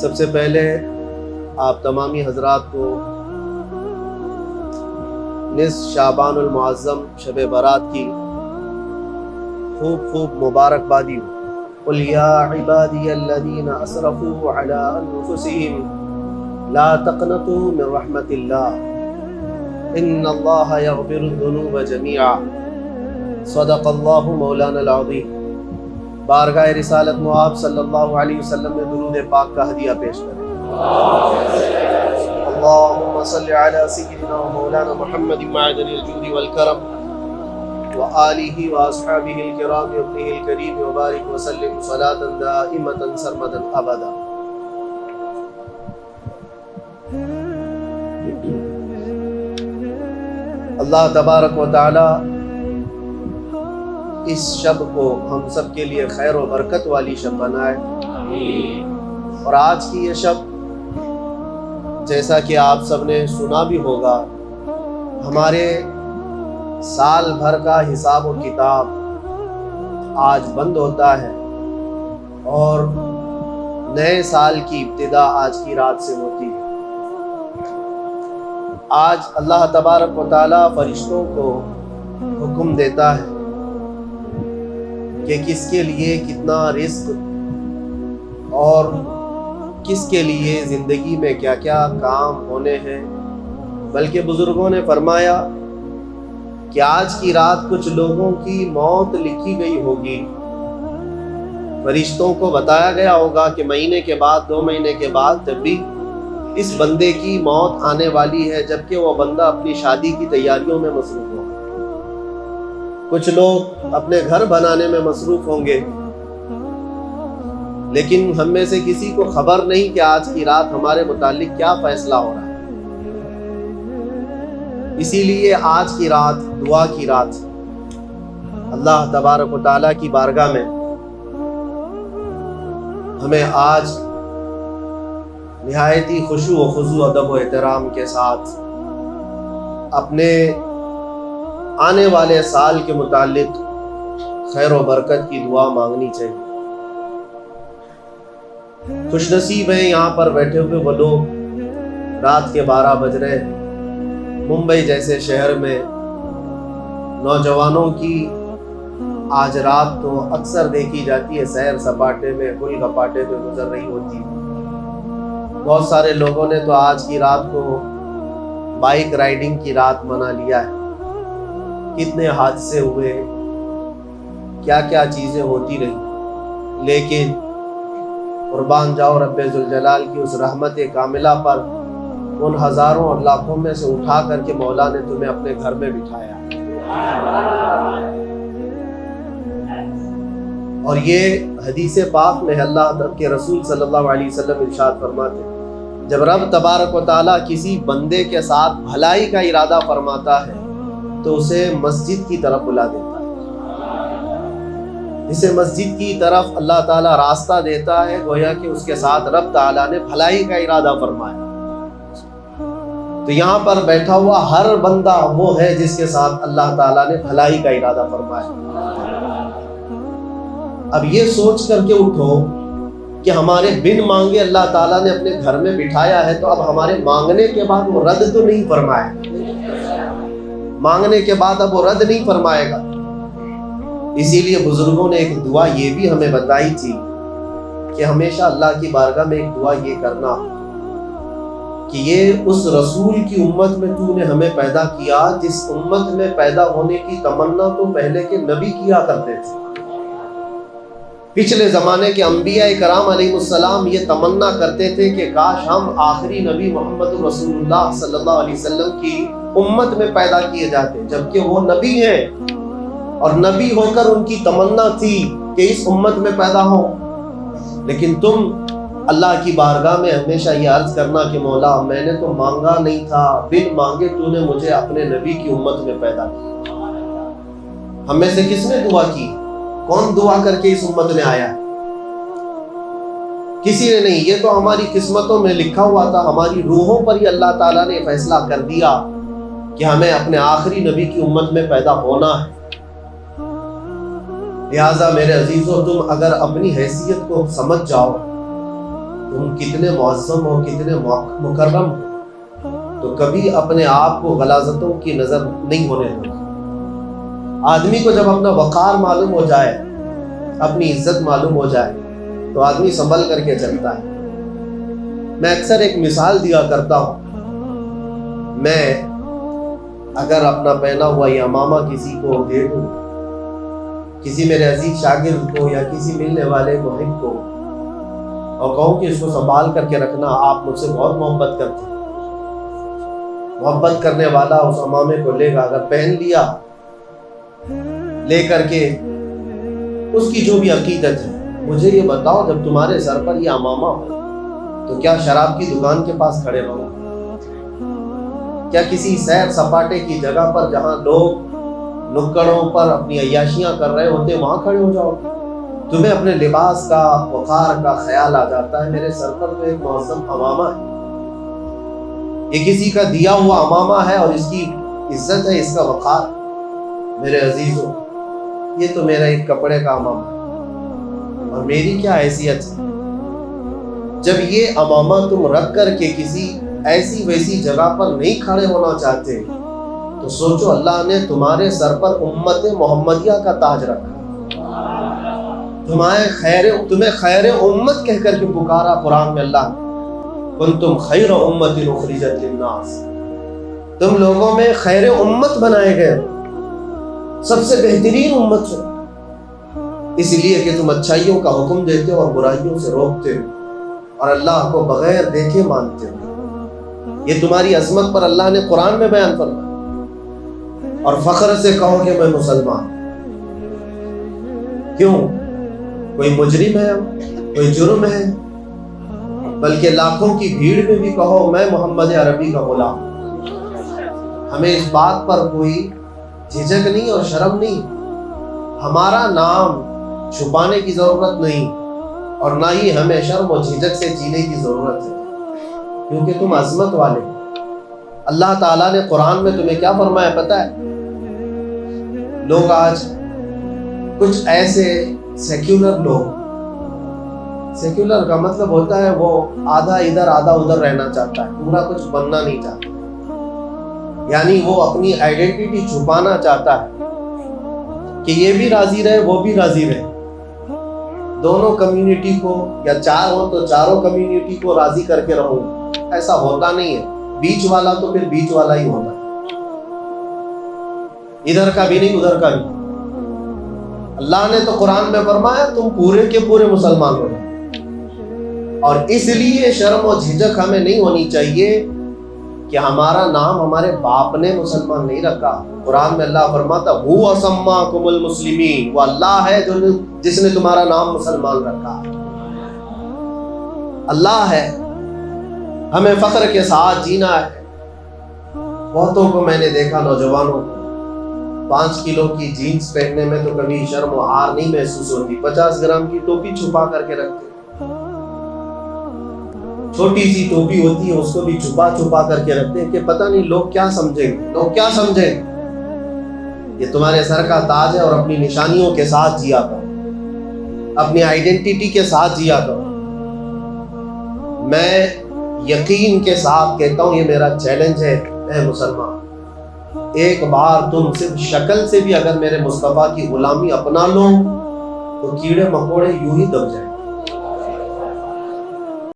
سب سے پہلے آپ تمامی حضرات کو نصف شعبان المعظم شب برات کی خوب مبارکبادی ہو۔ قل یا عبادی الذین اسرفوا علی انفسهم لا تقنطوا من رحمت اللہ ان اللہ یغفر الذنوب جميعا صدق اللہ مولانا العظیم۔ بارگاہ رسالت مآب صلی اللہ علیہ وسلم میں درود پاک کا ہدیہ پیش کریں۔ اللہم صلی علی سیدنا و مولانا محمد معدن الجود والکرم وآلہ واصحابہ الکرام وابنہ الکریم وبارک وسلم صلاة دائمة سرمدا ابدا۔ اللہ تبارک و تعالی اس شب کو ہم سب کے لیے خیر و برکت والی شب بنائے، اور آج کی یہ شب جیسا کہ آپ سب نے سنا بھی ہوگا، ہمارے سال بھر کا حساب و کتاب آج بند ہوتا ہے اور نئے سال کی ابتدا آج کی رات سے ہوتی ہے۔ آج اللہ تبارک و تعالی فرشتوں کو حکم دیتا ہے کہ کس کے لیے کتنا رزق اور کس کے لیے زندگی میں کیا کیا کام ہونے ہیں، بلکہ بزرگوں نے فرمایا کہ آج کی رات کچھ لوگوں کی موت لکھی گئی ہوگی، فرشتوں کو بتایا گیا ہوگا کہ مہینے کے بعد 2 مہینے کے بعد جب بھی اس بندے کی موت آنے والی ہے، جبکہ وہ بندہ اپنی شادی کی تیاریوں میں مصروف ہو، کچھ لوگ اپنے گھر بنانے میں مصروف ہوں گے، لیکن ہم میں سے کسی کو خبر نہیں کہ آج کی رات ہمارے متعلق کیا فیصلہ ہو رہا ہے۔ اسی لیے آج کی رات دعا کی رات، اللہ تبارک و تعالیٰ کی بارگاہ میں ہمیں آج نہایت ہی خشوع و خضوع ادب و احترام کے ساتھ اپنے آنے والے سال کے متعلق خیر و برکت کی دعا مانگنی چاہیے۔ خوش نصیب ہیں یہاں پر بیٹھے ہوئے وہ لوگ، رات کے 12 بج رہے ہیں، ممبئی جیسے شہر میں نوجوانوں کی آج رات تو اکثر دیکھی جاتی ہے سیر سپاٹے میں، گل گپاٹے میں گزر رہی ہوتی ہے۔ بہت سارے لوگوں نے تو آج کی رات کو بائک رائیڈنگ کی رات منا لیا ہے۔ کتنے حادثے ہوئے، کیا کیا چیزیں ہوتی رہی، لیکن قربان جاؤ رب ذوالجلال کی اس رحمت کاملہ پر، ان ہزاروں اور لاکھوں میں سے اٹھا کر کے مولا نے تمہیں اپنے گھر میں بٹھایا۔ اور یہ حدیث پاک میں اللہ کے رسول صلی اللہ علیہ وسلم ارشاد فرماتے ہیں، جب رب تبارک و تعالیٰ کسی بندے کے ساتھ بھلائی کا ارادہ فرماتا ہے تو اسے مسجد کی طرف بلا دیتا ہے، اسے مسجد کی طرف اللہ تعالیٰ راستہ دیتا ہے، گویا کہ اس کے ساتھ رب تعالیٰ نے بھلائی کا ارادہ فرمایا۔ تو یہاں پر بیٹھا ہوا ہر بندہ وہ ہے جس کے ساتھ اللہ تعالیٰ نے بھلائی کا ارادہ فرمایا۔ اب یہ سوچ کر کے اٹھو کہ ہمارے بن مانگے اللہ تعالیٰ نے اپنے گھر میں بٹھایا ہے، تو اب ہمارے مانگنے کے بعد وہ رد تو نہیں فرمائے، مانگنے کے بعد اب وہ رد نہیں فرمائے گا۔ اسی لیے بزرگوں نے ایک دعا یہ بھی ہمیں بتائی تھی کہ ہمیشہ اللہ کی بارگاہ میں ایک دعا یہ کرنا کہ یہ اس رسول کی امت میں تو نے ہمیں پیدا کیا جس امت میں پیدا ہونے کی تمنا تو پہلے کے نبی کیا کرتے تھے۔ پچھلے زمانے کے انبیاء کرام علیہ السلام یہ تمنا کرتے تھے کہ کاش ہم آخری نبی محمد رسول اللہ صلی اللہ علیہ وسلم کی امت میں پیدا کیے جاتے، جبکہ وہ نبی ہیں اور نبی ہو کر ان کی تمنا تھی کہ اس امت میں پیدا ہو، لیکن تم اللہ کی بارگاہ میں ہمیشہ یہ عرض کرنا کہ مولا میں نے تو مانگا نہیں تھا، بن مانگے تو نے مجھے اپنے نبی کی امت میں پیدا کیا۔ ہم میں سے کس نے دعا کی؟ کون دعا کر کے اس امت میں آیا؟ کسی نے نہیں، یہ تو ہماری قسمتوں میں لکھا ہوا تھا، ہماری روحوں پر ہی اللہ تعالیٰ نے فیصلہ کر دیا کہ ہمیں اپنے آخری نبی کی امت میں پیدا ہونا ہے۔ لہٰذا میرے عزیزو، تم اگر اپنی حیثیت کو سمجھ جاؤ تو تم کتنے معظم ہو، کتنے مکرم ہو، تو کبھی اپنے آپ کو غلاظتوں کی نظر نہیں ہونے دو۔ آدمی کو جب اپنا وقار معلوم ہو جائے، اپنی عزت معلوم ہو جائے، تو آدمی سنبھل کر کے چلتا ہے۔ میں اکثر ایک مثال دیا کرتا ہوں، میں اگر اپنا پہنا ہوا یہ امامہ کسی کو دے دوں، کسی میرے عزیز شاگرد کو یا کسی ملنے والے محب کو، اور کہوں کہ اس کو سنبھال کر کے رکھنا، آپ مجھ سے بہت محبت کرتے ہیں، محبت کرنے والا اس امامے کو لے گا، اگر پہن لیا لے کر کے، اس کی جو بھی عقیدت ہے، مجھے یہ بتاؤ جب تمہارے سر پر یہ امامہ ہو تو کیا شراب کی دکان کے پاس کھڑے رہو؟ کیا کسی سیر سپاٹے کی جگہ پر جہاں لوگ نکڑوں پر اپنی عیاشیاں کر رہے ہوتے وہاں کھڑے ہو جاؤ؟ تمہیں اپنے لباس کا، وقار کا خیال آ جاتا ہے، میرے سر پر تو ایک معظم امامہ ہے، یہ کسی کا دیا ہوا امامہ ہے اور اس کی عزت ہے، اس کا وقار۔ میرے عزیزوں، یہ تو میرا ایک کپڑے کا امامہ ہے، اور میری کیا حیثیت ہے؟ جب یہ امامہ تم رکھ کر کے کسی ایسی ویسی جگہ پر نہیں کھڑے ہونا چاہتے تو سوچو اللہ نے تمہارے سر پر امت محمدیہ کا تاج رکھا، تمہیں خیر امت کہہ کر کے پکارا قرآن میں اللہ نے، کنتم خیر امت اخرجت للناس، تم لوگوں میں خیر امت بنائے گئے، سب سے بہترین امت ہے، اس لیے کہ تم اچھائیوں کا حکم دیتے ہو اور برائیوں سے روکتے ہو، اور اللہ کو بغیر دیکھے مانتے ہو۔ یہ تمہاری عظمت پر اللہ نے قرآن میں بیان فرمایا، اور فخر سے کہو کہ میں مسلمان۔ کیوں؟ کوئی مجرم ہے، کوئی جرم ہے؟ بلکہ لاکھوں کی بھیڑ میں بھی کہو میں محمد عربی کا غلام۔ ہمیں اس بات پر کوئی جھجک نہیں اور شرم نہیں، ہمارا نام چھپانے کی ضرورت نہیں، اور نہ ہی ہمیں شرم و جھجک سے جینے کی ضرورت ہے، کیونکہ تم عظمت والے ہو۔ اللہ تعالیٰ نے قرآن میں تمہیں کیا فرمایا پتہ ہے؟ لوگ آج کچھ ایسے سیکولر لوگ، سیکولر کا مطلب ہوتا ہے وہ آدھا ادھر آدھا ادھر رہنا چاہتا ہے، پورا کچھ بننا نہیں چاہتا، یعنی وہ اپنی آئیڈینٹی چھپانا چاہتا ہے کہ یہ بھی راضی رہے وہ بھی راضی رہے، دونوں کمیونٹی کو، یا چار ہو تو چاروں کمیونٹی کو راضی کر کے رہوں۔ ایسا ہوتا نہیں ہے، بیچ والا تو پھر بیچ والا ہی ہوتا ہے، ادھر کا بھی نہیں ادھر کا بھی۔ اللہ نے تو قرآن میں فرمایا تم پورے کے پورے مسلمان ہو جاؤ، اور اس لیے شرم و جھجک ہمیں نہیں ہونی چاہیے کہ ہمارا نام ہمارے باپ نے مسلمان نہیں رکھا۔ قرآن میں اللہ فرماتا هو سماکم المسلمین، وہ اللہ ہے جس نے تمہارا نام مسلمان رکھا، اللہ ہے۔ ہمیں فخر کے ساتھ جینا ہے۔ بہتوں کو میں نے دیکھا، نوجوانوں کو 5 کلو کی جینز پہننے میں تو کبھی شرم و عار نہیں محسوس ہوتی، 50 گرام کی ٹوپی چھپا کر کے رکھتے، چھوٹی سی ٹوپی ہوتی ہے اس کو بھی چھپا کر کے رکھتے ہیں کہ پتہ نہیں لوگ کیا سمجھیں گے، لوگ کیا سمجھیں گے۔ یہ تمہارے سر کا تاج ہے، اور اپنی نشانیوں کے ساتھ جیا کرو، اپنی آئیڈینٹی کے ساتھ جیا کرو۔ میں یقین کے ساتھ کہتا ہوں، یہ میرا چیلنج ہے، اے مسلمان، ایک بار تم صرف شکل سے بھی اگر میرے مصطفیٰ کی غلامی اپنا لو تو کیڑے مکوڑے یوں ہی دب جائیں۔